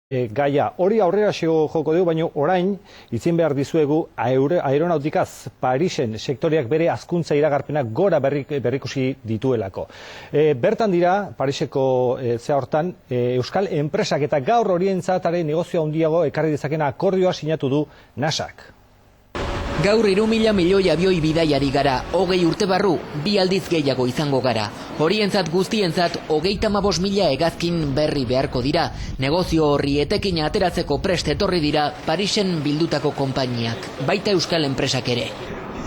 gaia. Hori aurrera joko dugu, baina orain itzin behar dizuegu aeronautikaz Parisen sektoreak bere hazkuntza iragarpenak gora berrikusi dituelako. Bertan dira, Pariseko hortan, euskal enpresak eta gaur horientzat negozio handiago ekarri dezakena akordioa sinatu du NASAk. Gaur 3.000 milioi abioi bidaiari gara, 20 urte barru, 2 aldiz gehiago izango gara. Horientzat guztientzat, 35.000 hegazkin berri beharko dira. Negozio horri etekina ateratzeko prest etorri dira Parisen bildutako konpainiak, baita euskal enpresak ere.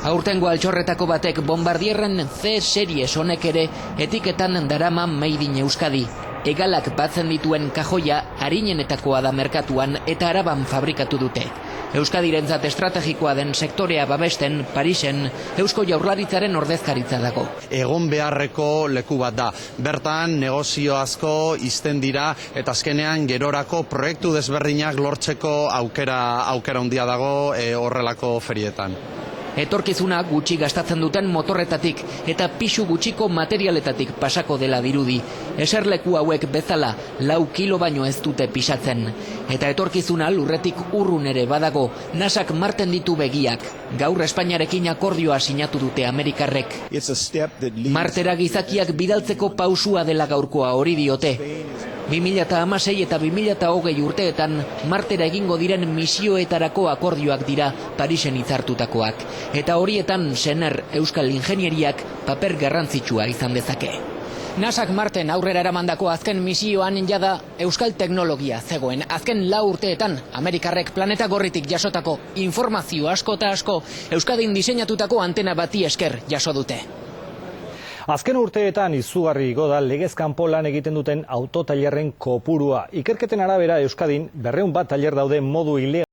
Aurtengo altxorretako batek Bombardierren C series honek ere etiketan darama Made in Euskadi. Hegalak batzen dituen kajoia harinenetakoa da merkatuan eta Araban fabrikatu dute. Euskadirentzat estrategikoa den sektorea babesten Parisen Eusko Jaurlaritzaren ordezkaritza dago. Egon beharreko leku bat da. Bertan negozio asko izten dira eta azkenean gerorako proiektu desberdinak lortzeko aukera handia dago horrelako ferietan. Etorkizuna gutxi gastatzen duten motorretatik eta pisu gutxiko materialetatik pasako dela dirudi. Eserleku hauek bezala 4 kilo baino ez dute pisatzen. Eta etorkizuna lurretik urrun ere badago, NASAk Marten ditu begiak. Gaur Espainiarekin akordioa sinatu dute Amerikarrek. Martera gizakiak bidaltzeko pausua dela gaurkoa hori diote. 2016 eta 2020 urteetan Martera egingo diren misioetarako akordioak dira Parisen hitzartutakoak. Eta horietan Sener euskal ingenieriak paper garrantzitsua izan dezake. NASAk Marten aurrera eramandako azken misioan jada euskal teknologia zegoen. Azken 4 urteetan Amerikarrek planeta gorritik jasotako informazio asko eta asko Euskadin diseinatutako antena bati esker jaso dute. Azken urteetan izugarri igo da legez kanpo lan egiten duten autotailerren kopurua. Ikerketen arabera Euskadin 200 tailer daude modu ilegal